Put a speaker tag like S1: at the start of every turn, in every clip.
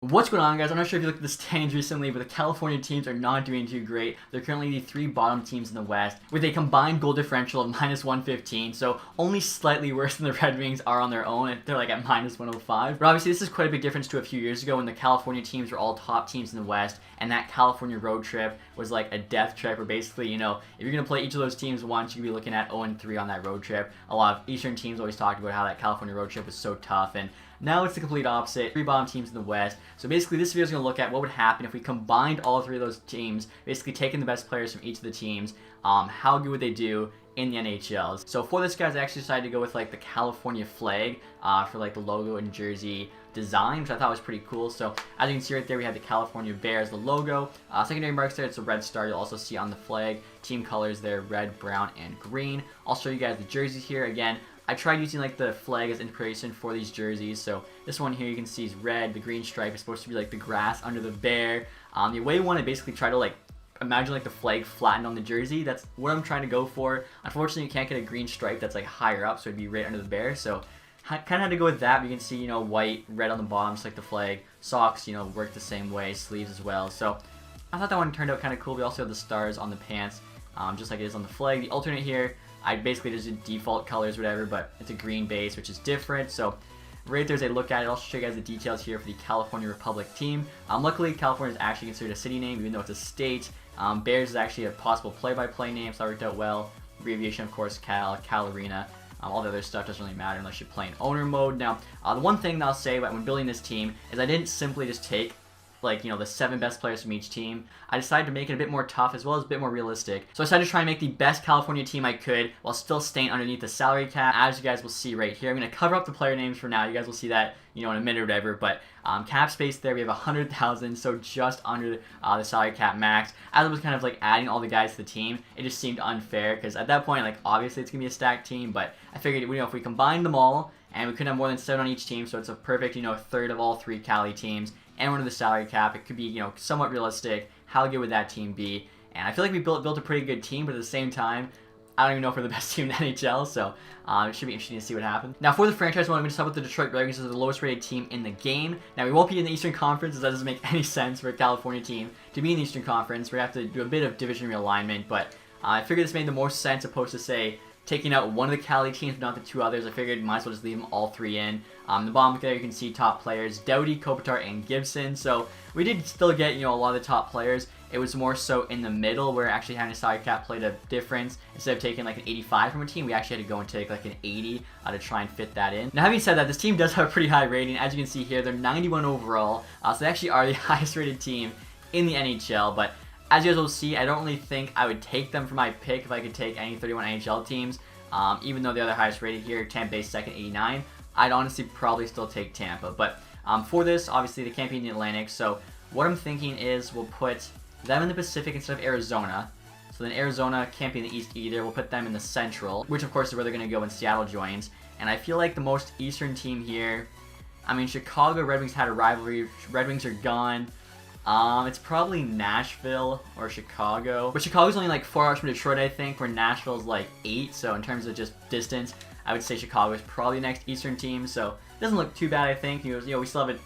S1: What's going on, guys? I'm not sure if you looked at the standings recently, but the California teams are not doing too great. They're currently the 3 bottom teams in the West with a combined goal differential of -115, so only slightly worse than the Red Wings are on their own. They're like at -105. But obviously, this is quite a big difference to a few years ago when the California teams were all top teams in the West, and that California road trip was like a death trip, where basically, if you're going to play each of those teams once, you could be looking at 0-3 on that road trip. A lot of Eastern teams always talked about how that California road trip was so tough, and now it's the complete opposite. 3 bottom teams in the West. So basically this video is going to look at what would happen if we combined all 3 of those teams, basically taking the best players from each of the teams. How good would they do in the NHL? So for this, guys, I actually decided to go with like the California flag for like the logo and jersey design, which I thought was pretty cool. So as you can see right there, we have the California Bears, the logo. Secondary marks there, it's a red star. You'll also see on the flag. Team colors there, red, brown, and green. I'll show you guys the jerseys here. Again, I tried using like the flag as inspiration for these jerseys. So this one here you can see is red. The green stripe is supposed to be like the grass under the bear. The away one, I basically try to like imagine like the flag flattened on the jersey. That's what I'm trying to go for. Unfortunately, you can't get a green stripe that's like higher up, so it'd be right under the bear. So kind of had to go with that. But you can see, white, red on the bottom, just like the flag. Socks, work the same way. Sleeves as well. So I thought that one turned out kind of cool. We also have the stars on the pants, just like it is on the flag. The alternate here, I basically just did default colors, whatever, but it's a green base, which is different. So right there's a look at it. I'll show you guys the details here for the California Republic team. Luckily, California is actually considered a city name, even though it's a state. Bears is actually a possible play-by-play name, so that worked out well. Abbreviation, of course, Cal Arena. All the other stuff doesn't really matter unless you're playing owner mode. Now, the one thing that I'll say when building this team is I didn't simply just take the 7 best players from each team. I decided to make it a bit more tough as well as a bit more realistic. So I decided to try and make the best California team I could while still staying underneath the salary cap, as you guys will see right here. I'm going to cover up the player names for now. You guys will see that, in a minute or whatever. But cap space there, we have 100,000, so just under the salary cap max. As I was kind of like adding all the guys to the team, it just seemed unfair because at that point, obviously it's going to be a stacked team, but I figured, if we combined them all, and we couldn't have more than 7 on each team, so it's a perfect, third of all 3 Cali teams, and under the salary cap, it could be, somewhat realistic. How good would that team be? And I feel like we built a pretty good team, but at the same time, I don't even know if we're the best team in the NHL, so it should be interesting to see what happens. Now, for the franchise one, I'm going to start with the Detroit Red Wings as the lowest rated team in the game. Now, we won't be in the Eastern Conference, as that doesn't make any sense for a California team to be in the Eastern Conference. We're going to have to do a bit of division realignment, but I figured this made the most sense opposed to, say, taking out one of the Cali teams, but not the 2 others. I figured might as well just leave them all 3 in. The bottom there, you can see top players, Doughty, Kopitar, and Gibson. So we did still get, a lot of the top players. It was more so in the middle where actually having a salary cap played a difference. Instead of taking like an 85 from a team, we actually had to go and take like an 80 to try and fit that in. Now, having said that, this team does have a pretty high rating. As you can see here, they're 91 overall. So they actually are the highest rated team in the NHL, but as you guys will see, I don't really think I would take them for my pick if I could take any 31 NHL teams. Even though the other highest rated here, Tampa Bay second, 89, I'd honestly probably still take Tampa. But for this, obviously they can't be in the Atlantic, so what I'm thinking is we'll put them in the Pacific instead of Arizona. So then Arizona can't be in the East either. We'll put them in the Central, which of course is where they're going to go when Seattle joins. And I feel like the most Eastern team here, Chicago Red Wings had a rivalry. Red Wings are gone. It's probably Nashville or Chicago. But Chicago's only like 4 hours from Detroit, I think, where Nashville's like 8. So in terms of just distance, I would say Chicago is probably the next Eastern team. So it doesn't look too bad, I think. We still have it,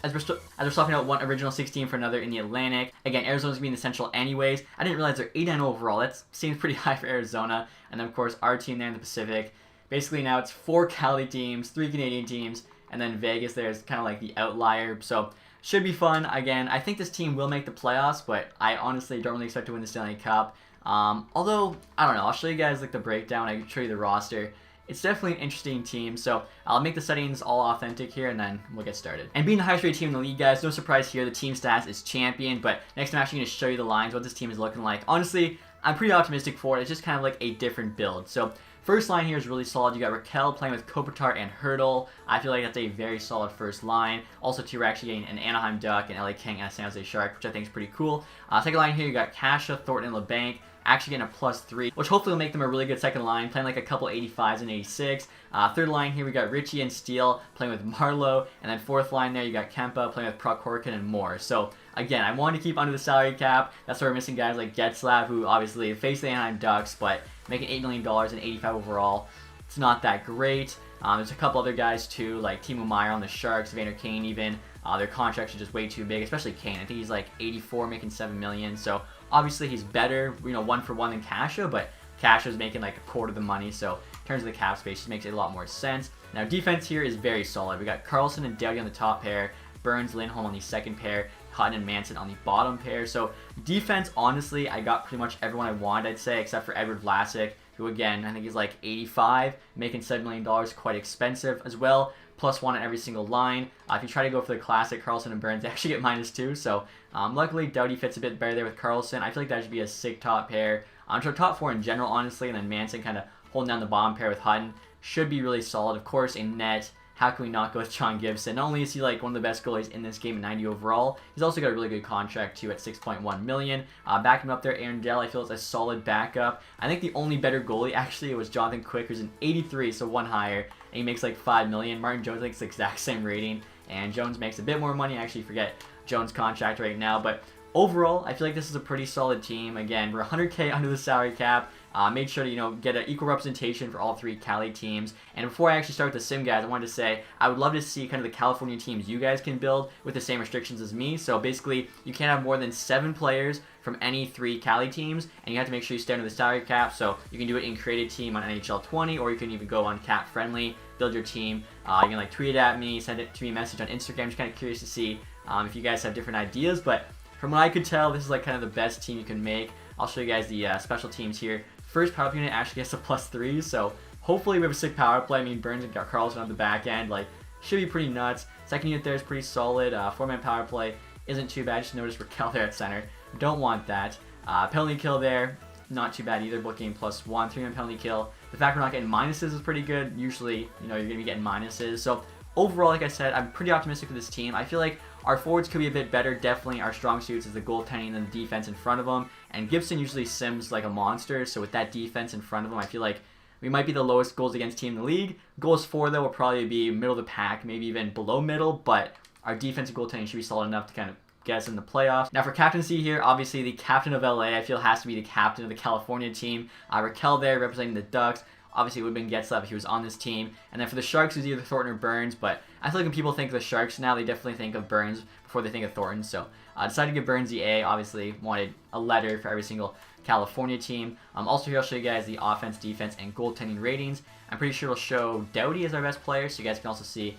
S1: as we're swapping out one original 16 for another in the Atlantic. Again, Arizona's going to be in the Central anyways. I didn't realize they're 89 overall. That seems pretty high for Arizona. And then, of course, our team there in the Pacific. Basically now it's 4 Cali teams, 3 Canadian teams, and then Vegas there is kind of like the outlier. So should be fun. Again, I think this team will make the playoffs, but I honestly don't really expect to win the Stanley Cup. Although, I don't know. I'll show you guys like the breakdown. I can show you the roster. It's definitely an interesting team, so I'll make the settings all authentic here, and then we'll get started. And being the highest rated team in the league, guys, no surprise here, the team stats is champion, but next I'm actually going to show you the lines, what this team is looking like. Honestly, I'm pretty optimistic for it. It's just kind of like a different build. So first line here is really solid. You got Raquel playing with Kopitar and Hurdle. I feel like that's a very solid first line. Also, too, we're actually getting an Anaheim Duck, an LA King, and a San Jose Shark, which I think is pretty cool. Second line here, you got Kasha, Thornton, and LeBanc. Actually getting a +3, which hopefully will make them a really good second line, playing like a couple 85s and 86. Third line here, we got Richie and Steele playing with Marlowe. And then fourth line there, you got Kempa playing with Prokhorkin and more. So, again, I wanted to keep under the salary cap. That's why we're missing guys like Getzlav, who obviously face the Anaheim Ducks, but making $8 million and 85 overall. It's not that great. There's a couple other guys too, like Timo Meyer on the Sharks, Vander Kane even. Their contracts are just way too big, especially Kane. I think he's like 84, making $7 million. So obviously he's better, you know, 1-for-1 than Cascio, but Cascio's making like a quarter the money. So in terms of the cap space, it makes it a lot more sense. Now defense here is very solid. We got Carlson and Doughty on the top pair, Burns, Lindholm on the second pair, Hutton and Manson on the bottom pair. So defense, honestly, I got pretty much everyone I wanted, I'd say, except for Edward Vlasic, who again, I think he's like 85, making $7 million, quite expensive as well. +1 on every single line. If you try to go for the classic Carlson and Burns, they actually get -2. So luckily, Doughty fits a bit better there with Carlson. I feel like that should be a sick top pair. So top 4 in general, honestly, and then Manson kind of holding down the bottom pair with Hutton should be really solid. Of course, in net, how can we not go with John Gibson? Not only is he like one of the best goalies in this game at 90 overall, he's also got a really good contract too at $6.1 million. Backing him up there, Aaron Dell, I feel is a solid backup. I think the only better goalie actually was Jonathan Quick, who's an 83, so one higher, and he makes like $5 million. Martin Jones makes the exact same rating, and Jones makes a bit more money. I actually forget Jones' contract right now, but overall, I feel like this is a pretty solid team. Again, we're 100K under the salary cap. Made sure to, you know, get an equal representation for all 3 Cali teams. And before I actually start with the sim, guys, I wanted to say I would love to see kind of the California teams you guys can build with the same restrictions as me. So basically, you can't have more than 7 players from any 3 Cali teams, and you have to make sure you stay under the salary cap. So you can do it in create a team on NHL 20, or you can even go on cap friendly, build your team. You can like tweet it at me, send it to me a message on Instagram. I'm just kind of curious to see if you guys have different ideas, but from what I could tell, this is like kind of the best team you can make. I'll show you guys the special teams here. First power play unit actually gets a +3, so hopefully we have a sick power play. I mean, Burns and Carlson on the back end, like, should be pretty nuts. Second unit there is pretty solid. 4-man power play isn't too bad. Just notice Raquel there at center. Don't want that. Penalty kill there, not too bad either. Booking +1. 3-man penalty kill. The fact we're not getting minuses is pretty good. Usually, you know, you're going to be getting minuses. So overall, like I said, I'm pretty optimistic with this team. I feel like our forwards could be a bit better. Definitely our strong suits is the goaltending and the defense in front of them. And Gibson usually sims like a monster, so with that defense in front of him, I feel like we might be the lowest goals against team in the league. Goals for, though, will probably be middle of the pack, maybe even below middle, but our defensive goaltending should be solid enough to kind of get us in the playoffs. Now for captaincy here, obviously the captain of LA, I feel has to be the captain of the California team. Raquel there representing the Ducks. Obviously, it would have been Getzlav if he was on this team. And then for the Sharks, it was either Thornton or Burns. But I feel like when people think of the Sharks now, they definitely think of Burns before they think of Thornton. So I decided to give Burns the A. Obviously, wanted a letter for every single California team. Also here, I'll show you guys the offense, defense, and goaltending ratings. I'm pretty sure it'll show Doughty as our best player. So you guys can also see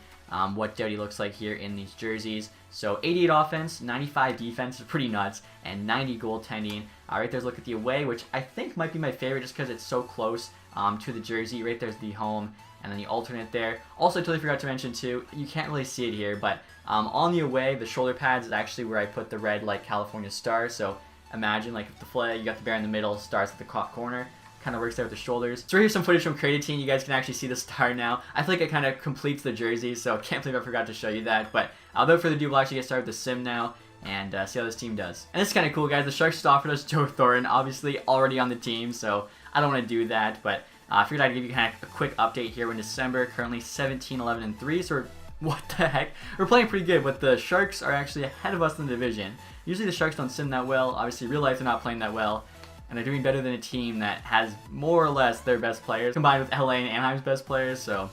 S1: what Doughty looks like here in these jerseys. So 88 offense, 95 defense is pretty nuts, and 90 goaltending. Right there's a look at the away, which I think might be my favorite just because it's so close to the jersey. Right there's the home, and then the alternate there. Also, I totally forgot to mention too, you can't really see it here, but on the away, the shoulder pads is actually where I put the red like California star. So imagine like if the flag, you got the bear in the middle, stars at the corner. Kind of works there with the shoulders. So here's some footage from Creatine. You guys can actually see the star now. I feel like it kind of completes the jersey, so I can't believe I forgot to show you that. But without further ado, we'll actually get started with the sim now and see how this team does. And it's kind of cool, guys. The Sharks just offered us Joe Thornton, obviously already on the team, so I don't want to do that. But I figured I'd give you kind of a quick update here. We're in December, currently 17, 11, and 3. So what the heck? We're playing pretty good, but the Sharks are actually ahead of us in the division. Usually the Sharks don't sim that well. Obviously, real life they're not playing that well. And they're doing better than a team that has more or less their best players, combined with LA and Anaheim's best players, so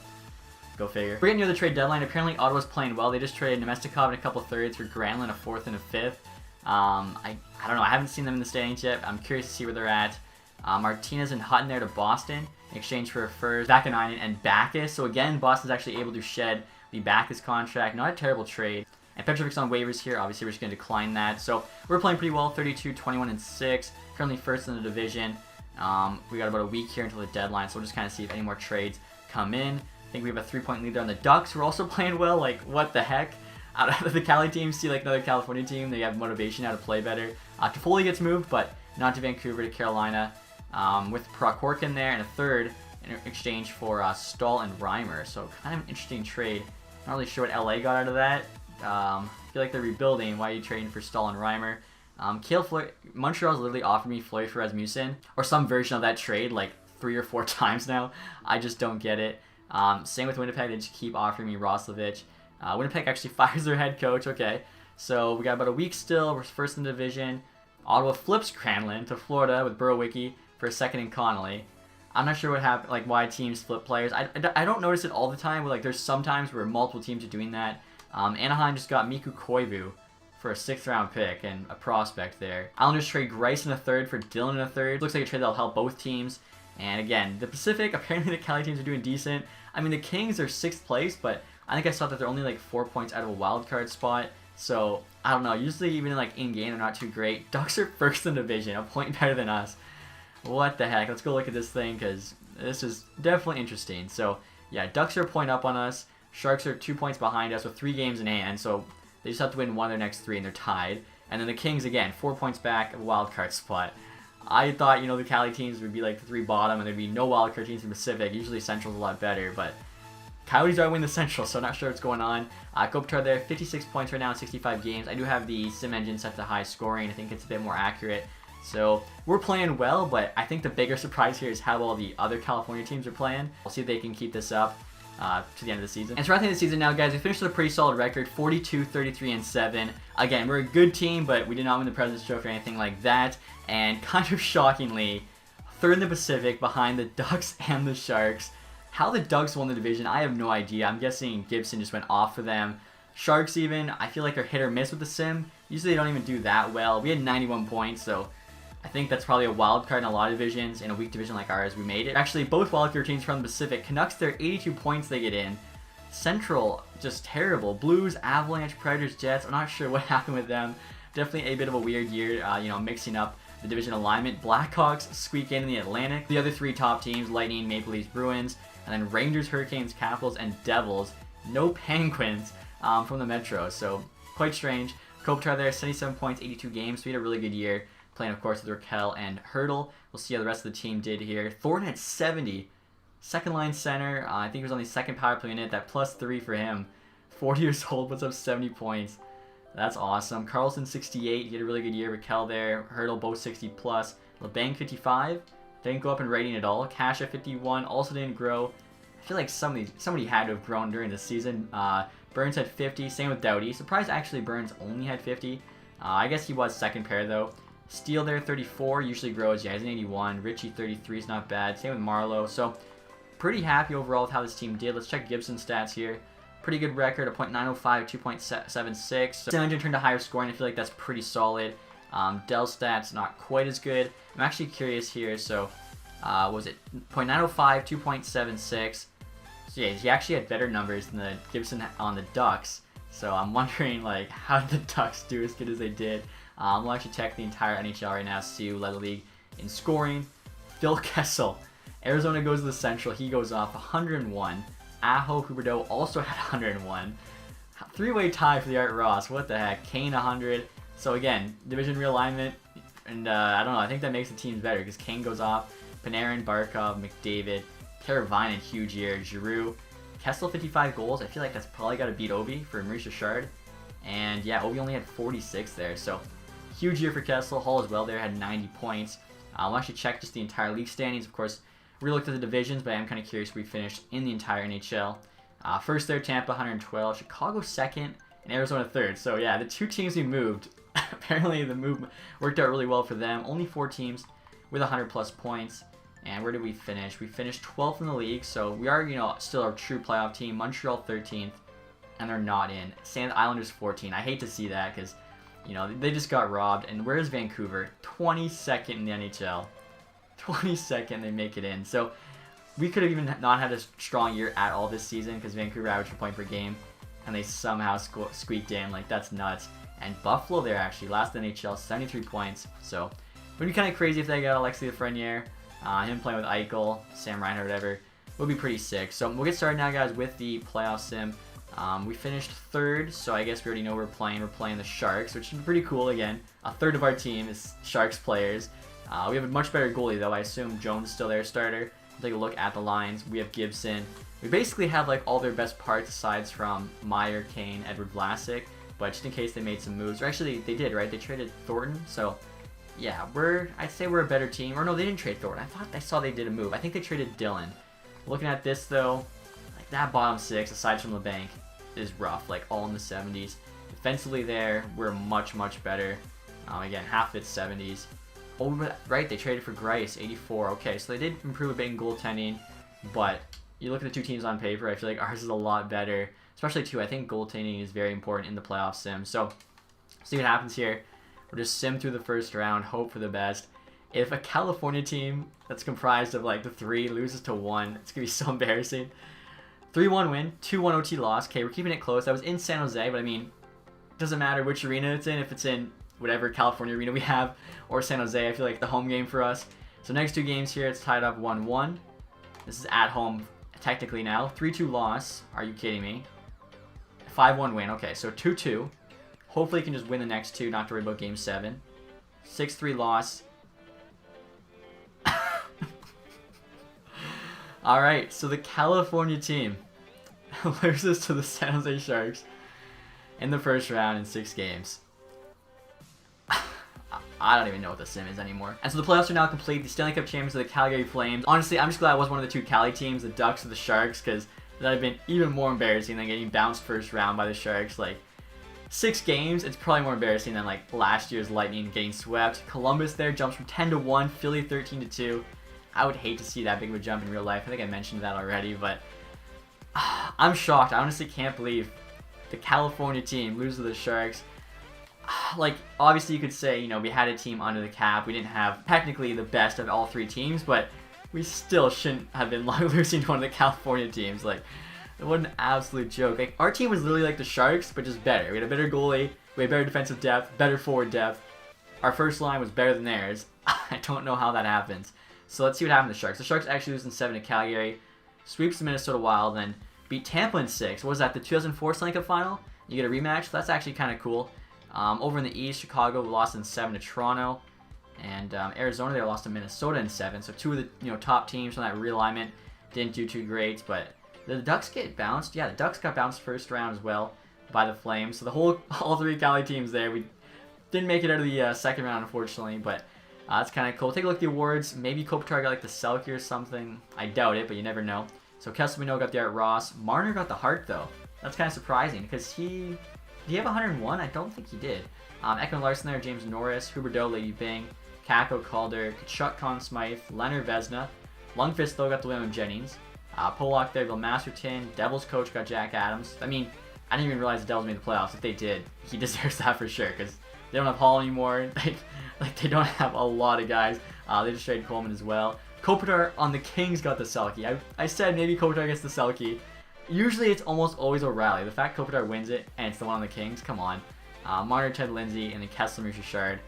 S1: go figure. We're getting near the trade deadline. Apparently Ottawa's playing well. They just traded Nemestikov and a couple thirds for Granlund, a fourth and a fifth. I don't know. I haven't seen them in the standings yet. I'm curious to see where they're at. Martinez and Hutton there to Boston in exchange for first, Vakanainen and Backus. So again, Boston's actually able to shed the Backus contract. Not a terrible trade. And Petrovic's on waivers here. Obviously, we're just going to decline that. So we're playing pretty well, 32, 21, and 6. Currently first in the division. We got about a week here until the deadline, so we'll just kind of see if any more trades come in. I think we have a 3-point lead there on the Ducks. We're also playing well. Like, what the heck? Out of the Cali team, see like another California team. They have motivation now to play better. Toffoli gets moved, but not to Vancouver, to Carolina. With Prokhorkin there and a third in exchange for Stahl and Reimer. So kind of an interesting trade. Not really sure what LA got out of that. I feel like they're rebuilding. Why are you trading for Stahl and Reimer? Montreal's literally offered me Fleury for Rasmussen, or some version of that trade, like 3 or 4 times now. I just don't get it. Same with Winnipeg, they just keep offering me Roslovic. Winnipeg actually fires their head coach, okay. So we got about a week still, we're first in the division. Ottawa flips Granlund to Florida with Burrowicki for a second in Connolly. I'm not sure what happened, like why teams flip players. I don't notice it all the time, but like there's some times where multiple teams are doing that. Anaheim just got Miku Koivu for a 6th round pick and a prospect there. Islanders trade Grice in a 3rd for Dylan in a 3rd. Looks like a trade that'll help both teams. And again, the Pacific, apparently the Cali teams are doing decent. I mean, the Kings are 6th place, but I think I saw that they're only like 4 points out of a wild card spot. So, I don't know. Usually, even like in-game, they're not too great. Ducks are 1st in the division, a point better than us. What the heck? Let's go look at this thing, because this is definitely interesting. So, yeah, Ducks are a point up on us. Sharks are 2 points behind us with 3 games in hand. So, they just have to win 1 of their next 3, and they're tied. And then the Kings, again, 4 points back of a wild card spot. I thought, the Cali teams would be like the 3 bottom, and there'd be no wild card teams in the Pacific. Usually Central's a lot better, but Coyotes are winning the Central, so not sure what's going on. Kopitar there, 56 points right now in 65 games. I do have the sim engine set to high scoring. I think it's a bit more accurate. So we're playing well, but I think the bigger surprise here is how well the other California teams are playing. We'll see if they can keep this up to the end of the season. And so wrapping the season now, guys, we finished with a pretty solid record, 42, 33, and 7. Again, we're a good team, but we did not win the President's Trophy or anything like that. And kind of shockingly, 3rd in the Pacific behind the Ducks and the Sharks. How the Ducks won the division, I have no idea. I'm guessing Gibson just went off for them. Sharks even, I feel like they're hit or miss with the sim. Usually they don't even do that well. We had 91 points, so I think that's probably a wild card in a lot of divisions. In a weak division like ours, we made it. Actually, both wild card teams from the Pacific. Canucks, they're 82 points they get in. Central, just terrible. Blues, Avalanche, Predators, Jets. I'm not sure what happened with them. Definitely a bit of a weird year, mixing up the division alignment. Blackhawks squeak in the Atlantic. The other 3 top teams, Lightning, Maple Leafs, Bruins, and then Rangers, Hurricanes, Capitals, and Devils. No Penguins from the Metro, so quite strange. Kopitar there, 77 points, 82 games, so he had a really good year. Playing, of course, with Raquel and Hurdle. We'll see how the rest of the team did here. Thornton had 70. 2nd line center. I think he was on the 2nd power play unit. That +3 for him. 40 years old, puts up 70 points. That's awesome. Carlson, 68. He had a really good year. Raquel there. Hurdle, both 60+. LeBang, 55. Didn't go up in rating at all. Cash at 51. Also didn't grow. I feel like somebody had to have grown during the season. Burns had 50. Same with Doughty. Surprised actually Burns only had 50. I guess he was 2nd pair though. Steele there, 34, usually grows. Yeah, he's an 81. Richie, 33 is not bad. Same with Marlowe. So, pretty happy overall with how this team did. Let's check Gibson's stats here. Pretty good record, a .905, 2.76. So, Engine turned to higher scoring. I feel like that's pretty solid. Dell's stats, not quite as good. I'm actually curious here. So, was it .905, 2.76? So, yeah, he actually had better numbers than the Gibson on the Ducks. So, I'm wondering, like, how did the Ducks do as good as they did? We'll actually check the entire NHL right now, see who led the league in scoring. Phil Kessel. Arizona goes to the Central. He goes off 101. Aho Huberdeau also had 101. 3-way tie for the Art Ross. What the heck? Kane 100. So again, division realignment. And I don't know. I think that makes the teams better because Kane goes off. Panarin, Barkov, McDavid. Teravainen, huge year. Giroux. Kessel 55 goals. I feel like that's probably got to beat Ovi for Maurice Richard. And yeah, Ovi only had 46 there. So huge year for Kessel. Hall as well there had 90 points. We'll actually check just the entire league standings. Of course, we looked at the divisions, but I am kind of curious where we finished in the entire NHL. First there, Tampa 112, Chicago 2nd, and Arizona 3rd. So yeah, the 2 teams we moved, apparently the move worked out really well for them. Only 4 teams with 100+ points. And where did we finish? We finished 12th in the league, so we are, still a true playoff team. Montreal 13th, and they're not in. San Islanders 14. I hate to see that because they just got robbed. And where's Vancouver? 22nd in the NHL. 22nd, they make it in. So we could have even not had a strong year at all this season because Vancouver averaged a point per game, and they somehow squeaked in. Like, that's nuts. And Buffalo there, actually, last in the NHL, 73 points. So it would be kind of crazy if they got Alexis Lafreniere, him playing with Eichel, Sam Reinhart, whatever. It would be pretty sick. So we'll get started now, guys, with the playoff sim. We finished 3rd, so I guess we already know we're playing. We're playing the Sharks, which is pretty cool. Again, a 1/3 of our team is Sharks players. We have a much better goalie, though. I assume Jones is still their starter. We'll take a look at the lines. We have Gibson. We basically have like all their best parts aside from Meyer, Kane, Edward Vlasic. But just in case they made some moves, or actually they did, right? They traded Thornton, so yeah, I'd say we're a better team. Or no, they didn't trade Thornton. I thought I saw they did a move. I think they traded Dylan. Looking at this though, like that bottom 6, aside from the bank, is rough. Like all in the 70s. Defensively there, we're much better. Again, half its 70s. Oh, right, they traded for Grice, 84. Okay, so they did improve a bit in goaltending, but you look at the 2 teams on paper, I feel like ours is a lot better, especially too, I think goaltending is very important in the playoff sim. So see what happens here. We'll just sim through the first round, hope for the best. If a California team that's comprised of like the 3 loses to 1, it's gonna be so embarrassing. 3-1 win, 2-1 OT loss. Okay, we're keeping it close. That was in San Jose, but I mean, it doesn't matter which arena it's in. If it's in whatever California arena we have or San Jose, I feel like the home game for us. So next 2 games here, it's tied up 1-1. This is at home technically now. 3-2 loss. Are you kidding me? 5-1 win. Okay, so 2-2. Hopefully, you can just win the next 2, not to worry about Game 7. 6-3 loss. Alright, so the California team loses to the San Jose Sharks in the first round in 6 games. I don't even know what the sim is anymore. And so the playoffs are now complete. The Stanley Cup champions are the Calgary Flames. Honestly, I'm just glad I was one of the 2 Cali teams, the Ducks or the Sharks, because that would have been even more embarrassing than getting bounced first round by the Sharks. Like, 6 games, it's probably more embarrassing than like last year's Lightning getting swept. Columbus there jumps from 10-1, Philly 13-2. I would hate to see that big of a jump in real life. I think I mentioned that already, but I'm shocked. I honestly can't believe the California team loses to the Sharks. Like, obviously you could say, you know, we had a team under the cap. We didn't have technically the best of all 3 teams, but we still shouldn't have been losing to one of the California teams. Like, what an absolute joke. Like, our team was literally like the Sharks, but just better. We had a better goalie, we had better defensive depth, better forward depth. Our first line was better than theirs. I don't know how that happens. So let's see what happened to the Sharks. The Sharks actually lose in 7 to Calgary, sweeps the Minnesota Wild, then beat Tampa in 6. What was that, the 2004 Stanley Cup final? You get a rematch? So that's actually kind of cool. Over in the East, Chicago lost in 7 to Toronto. And Arizona, they lost to Minnesota in 7. So 2 of the top teams from that realignment didn't do too great. But the Ducks get bounced. Yeah, the Ducks got bounced first round as well by the Flames. So all 3 Cali teams there, we didn't make it out of the second round, unfortunately. But that's kind of cool. Take a look at the awards. Maybe Kopitar got like the Selke or something. I doubt it, but you never know. So Kessel Mino got the Art Ross. Marner got the Hart, though. That's kind of surprising because did he have 101? I don't think he did. Ekman Larson there, James Norris, Huberdeau, Lady Bing, Kako Calder, Kachuk Conn Smythe, Leonard Vezina. Lundqvist, though, got the William Jennings. Pollock there, Bill Masterton. Devils coach got Jack Adams. I mean, I didn't even realize the Devils made the playoffs. If they did, he deserves that for sure because they don't have Hall anymore. Like they don't have a lot of guys. They just traded Coleman as well. Kopitar on the Kings got the Selke. I said maybe Kopitar gets the Selke. Usually it's almost always O'Reilly. The fact Kopitar wins it and it's the one on the Kings, come on. Marner, Ted Lindsay, and then Kessler, Richard.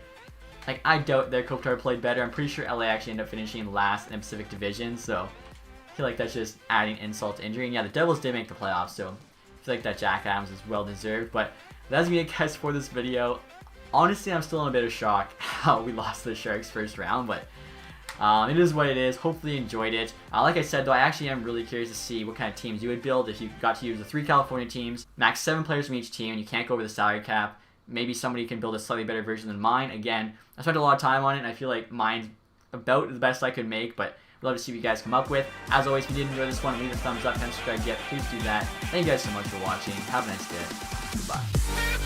S1: Like, I doubt that Kopitar played better. I'm pretty sure LA actually ended up finishing last in the Pacific Division, so I feel like that's just adding insult to injury. And yeah, the Devils did make the playoffs, so I feel like that Jack Adams is well deserved. But that's me, guys, for this video. Honestly, I'm still in a bit of shock how we lost to the Sharks first round, but it is what it is. Hopefully you enjoyed it. Like I said, though, I actually am really curious to see what kind of teams you would build if you got to use the 3 California teams. Max 7 players from each team, and you can't go over the salary cap. Maybe somebody can build a slightly better version than mine. Again, I spent a lot of time on it, and I feel like mine's about the best I could make, but we'd love to see what you guys come up with. As always, if you did enjoy this one, leave a thumbs up and subscribe yet. Please do that. Thank you guys so much for watching. Have a nice day. Goodbye.